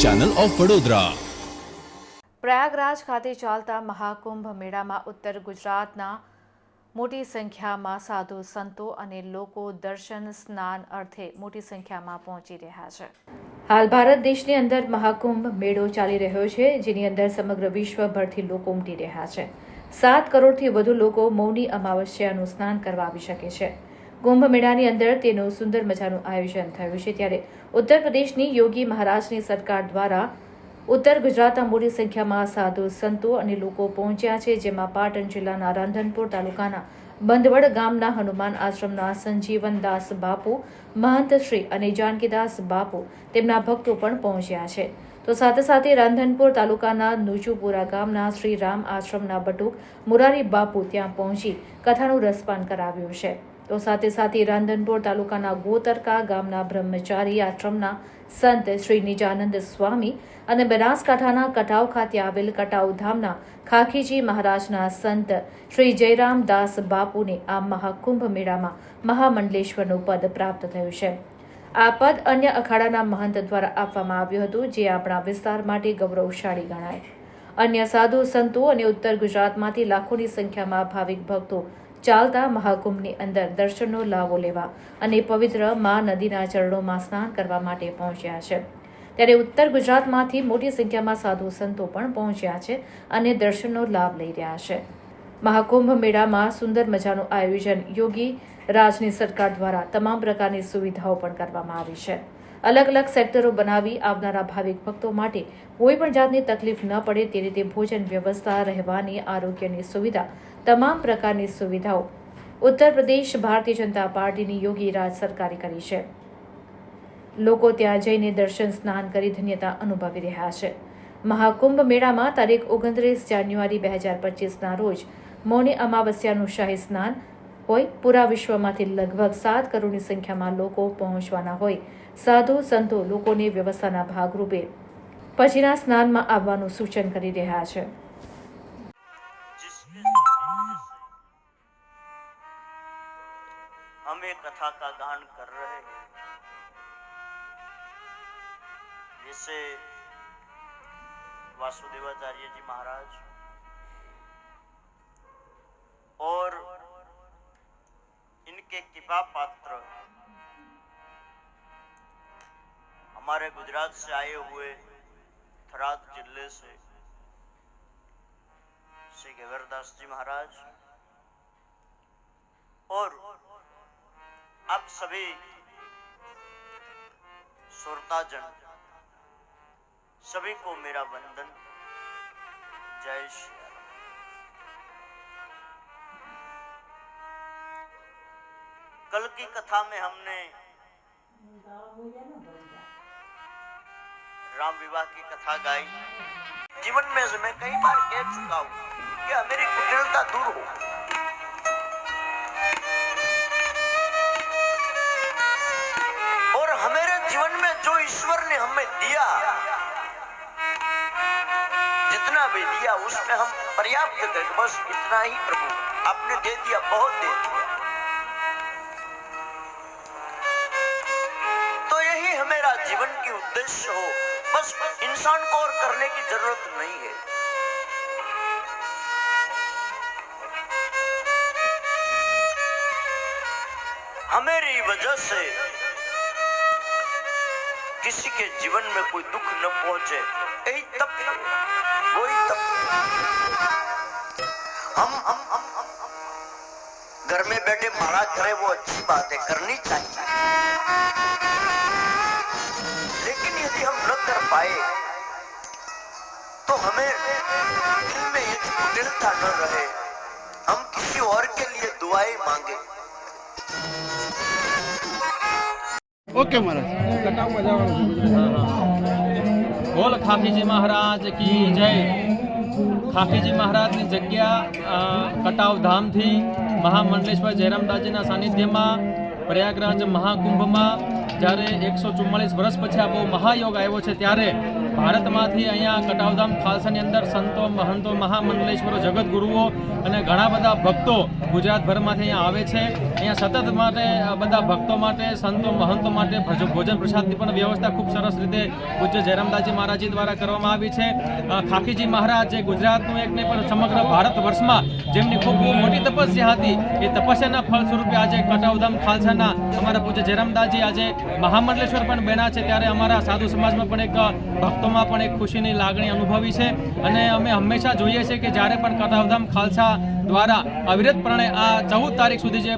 Channel of Vadodara. Prayagraj ખાતે ચાલતા મહાકુંભ મેળામાં ઉત્તર ગુજરાતના મોટી સંખ્યામાં સાધુ સંતો અને લોકો દર્શન સ્નાન અર્થે મોટી સંખ્યામાં પહોંચી રહ્યા છે। હાલ ભારત દેશની અંદર મહાકુંભ મેળો ચાલી રહ્યો છે, જેની અંદર સમગ્ર વિશ્વભરથી લોકો ઉમટી રહ્યા છે। 7 કરોડથી વધુ લોકો મૌની અમાવસ્યાનું સ્નાન કરવા આવી શકે છે। કુંભ મેળાની અંદર તેનું સુંદર મજાનું આયોજન થયું છે, ત્યારે ઉત્તર પ્રદેશની યોગી મહારાજની સરકાર દ્વારા ઉત્તર ગુજરાતના મોટી સંખ્યામાં સાધુ સંતો અને લોકો પહોંચ્યા છે, જેમાં પાટણ જિલ્લાના રાંધનપુર તાલુકાના બંધવડ ગામના હનુમાન આશ્રમના સંજીવનદાસ બાપુ, મહંત શ્રી અને જાનકીદાસ બાપુ તેમના ભક્તો પણ પહોંચ્યા છે। તો સાથે સાથે રાંધનપુર તાલુકાના નુચુપુરા ગામના શ્રી રામ આશ્રમના બટુક મુરારી બાપુ ત્યાં પહોંચી કથાનું રસપાન કરાવ્યું છે। તો સાથે સાથે રાંધનપુર તાલુકાના ગોતરકા ગામના બ્રહ્મચારી આશ્રમના સંત શ્રી નિજાનંદ સ્વામી અને બનાસકાંઠાના કટાવ ખાતે આવેલ કટાવ ધામના ખાખીજી મહારાજના સંત શ્રી જયરામ દાસ બાપુને આ મહાકુંભ મેળામાં મહામંડલેશ્વરનું પદ પ્રાપ્ત થયું છે। આ પદ અન્ય અખાડાના મહંત દ્વારા આપવામાં આવ્યું હતું, જે આપણા વિસ્તાર માટે ગૌરવશાળી ગણાય। અન્ય સાધુ સંતો અને ઉત્તર ગુજરાતમાંથી લાખોની સંખ્યામાં ભાવિક ભક્તો ચાલતા મહાકુંભની અંદર દર્શનનો લાભો લેવા અને પવિત્ર મા નદીના ચરણોમાં સ્નાન કરવા માટે પહોંચ્યા છે। ત્યારે ઉત્તર ગુજરાતમાંથી મોટી સંખ્યામાં સાધુ સંતો પણ પહોંચ્યા છે અને દર્શનનો લાભ લઈ રહ્યા છે। મહાકુંભ મેળામાં સુંદર મજાનું આયોજન યોગી રાજની સરકાર દ્વારા તમામ પ્રકારની સુવિધાઓ પણ કરવામાં આવી છે। અલગ અલગ સેક્ટરો બનાવી આવનારા ભાવિક ભક્તો માટે કોઈ પણ જાતની તકલીફ ન પડે તે રીતે ભોજન વ્યવસ્થા, રહેવાની, આરોગ્યની સુવિધા, તમામ પ્રકારની સુવિધાઓ ઉત્તર પ્રદેશ ભારતીય જનતા પાર્ટીની યોગી રાજ સરકારે કરી છે। લોકો ત્યાં જઈને દર્શન સ્નાન કરી ધન્યતા અનુભવી રહ્યા છે। મહાકુંભ મેળામાં તારીખ 29 જાન્યુઆરી 2025ના રોજ મૌની અમાવસ્યાનું શાહી સ્નાન હોય। પૂરા વિશ્વમાંથી લગભગ 7 કરોડની સંખ્યામાં લોકો પહોંચવાના હોય। સાધુ સંતો લોકોને વ્યવસ્થાના ભાગરૂપે પછીના સ્નાનમાં આવવાનું સૂચન કરી રહ્યા છે। हम एक कथा का गान कर रहे हैं, जैसे वासुदेवाचार्य जी महाराज और इनके कृपा पात्र हमारे गुजरात से आए हुए थराद जिले से श्री गगरदास जी महाराज और आप सभी श्रोताजन सभी को मेरा वंदन। जय श्री राम। कल की कथा में हमने राम विवाह की कथा गाई। जीवन में से मैं कई बार कह चुका हूं कि मेरी कुटिलता दूर हो, और हमारे जीवन में जो ईश्वर ने हमें दिया, जितना भी दिया उसमें हम पर्याप्त करें, बस इतना ही प्रभु आपने दे दिया, बहुत दे दिया। तो यही हमारा जीवन की उद्देश्य हो, बस इंसान को और करने की जरूरत नहीं है। हमारी वजह से किसी के जीवन में कोई दुख न पहुंचे, यही तप है, वही तप है। हम घर में बैठे महाराज करे वो अच्छी बात है, करनी चाहिए, लेकिन यदि हम न कर पाए तो हमें दिल में ये कुटिलता न रहे, हम किसी और के लिए दुआएं मांगे। ओके महाराज। बोल खाखीजी महाराज की जय। ખાખીજી મહારાજની જગ્યા કટાવ ધામથી મહામંડલેશ્વર જયરામદાસજીના સાનિધ્યમાં પ્રયાગરાજ મહાકુંભમાં જ્યારે 144 વર્ષ પછી આ બહુ મહાયોગ આવ્યો છે, ત્યારે ભારતમાંથી અહીંયા કટાવધામ ખાલસાની અંદર સંતો, મહંતો, મહામંડલેશ્વરો, જગતગુરુઓ અને ઘણા બધા ભક્તો ગુજરાતભરમાંથી અહીંયા આવે છે. અહીંયા સતત માટે બધા ભક્તો માટે, સંતો, મહંતો માટે ભોજન પ્રસાદની પણ વ્યવસ્થા ખૂબ સરસ રીતે પૂજ્ય જયરામદાસજી મહારાજજી દ્વારા કરવામાં આવી છે. ખાખીજી મહારાજ જે ગુજરાતનું એક નહીં પણ સમગ્ર ભારત વર્ષમાં જેમની ખૂબ મોટી તપસ્યા હતી, એ તપસ્યાના ફળ સ્વરૂપે આજે કટાવધામ ખાલસાના અમારા પૂજ્ય જયરામદાસજી આજે મહામંડલેશ્વર પણ બન્યા છે. ત્યારે અમારા સાધુ સમાજમાં પણ એક ભક્તોમાં પણ એક ખુશીની લાગણી અનુભવી છે. અને અમે હંમેશા જોઈએ છીએ કે જ્યારે પણ કટાવધામ ખાલસા દ્વારા અવિરતપણે આ 14 તારીખ સુધી જે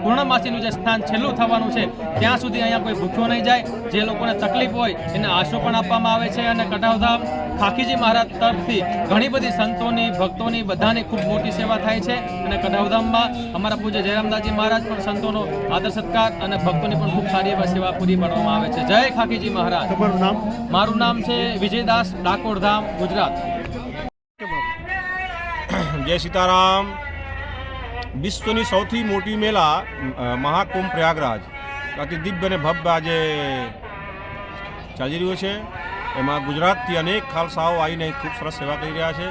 પૂર્ણમાસીનું જે સ્નાન છેલ્લું થવાનું છે ત્યાં સુધી અહીંયા કોઈ ભૂખ્યો નહીં જાય. જે લોકોને તકલીફ હોય એને આશરો પણ આપવામાં આવે છે. અને કટાવધામ ખાખીજી મહારાજ તરફથી ઘણી બધી સંતોની, ભક્તોની, બધાની ખૂબ મોટી સેવા થાય છે. અને કટાવધામમાં અમારા પૂજ્ય જયરામદાસજી મહારાજ પણ સંતોનો આદર સત્કાર અને ભક્તોની પણ ખૂબ સારી એવી સેવા પૂરી પાડવામાં આવે છે. જય ખાખીજી મહારાજ. તમારું નામ? મારું નામ છે વિજયદાસ, ડાકોરધામ, ગુજરાત. જય સીતારામ. વિશ્વની સૌથી મોટી મેળા મહાકુંભ પ્રયાગરાજ અતિ દિવ્ય અને ભવ્ય આજે ચાલી રહ્યો છે. એમાં ગુજરાતથી અનેક ખાલસાઓ આવીને ખૂબ સરસ સેવા કરી રહ્યા છે.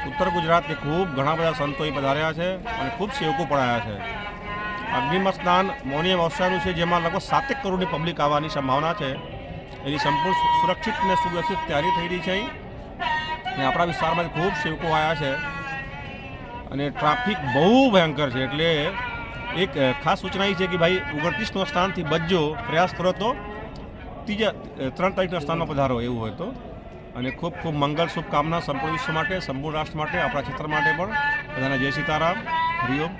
ઉત્તર ગુજરાતથી ખૂબ ઘણા બધા સંતોએ પધાર્યા છે અને ખૂબ સેવકો પણ આવ્યા છે. અગ્નિમત સ્નાન મૌની અવસરનું છે, જેમાં લગભગ 7 કરોડની પબ્લિક આવવાની સંભાવના છે. એની સંપૂર્ણ સુરક્ષિત અને સુવ્યવસ્થિત તૈયારી થઈ રહી છે. અને આપણા વિસ્તારમાંથી ખૂબ સેવકો આવ્યા છે અને ટ્રાફિક બહુ ભયંકર છે. એટલે એક ખાસ સૂચના એ છે કે ભાઈ 29નો સ્થાનથી બચજો, પ્રયાસ કરો તો 3 તારીખના સ્થાનમાં પધારો એવું હોય તો. અને ખૂબ ખૂબ મંગલ શુભકામના સંપૂર્ણ વિશ્વ માટે, સંપૂર્ણ રાષ્ટ્ર માટે, આપણા ક્ષેત્ર માટે પણ. બધાને જય સીતારામ, હરિઓમ.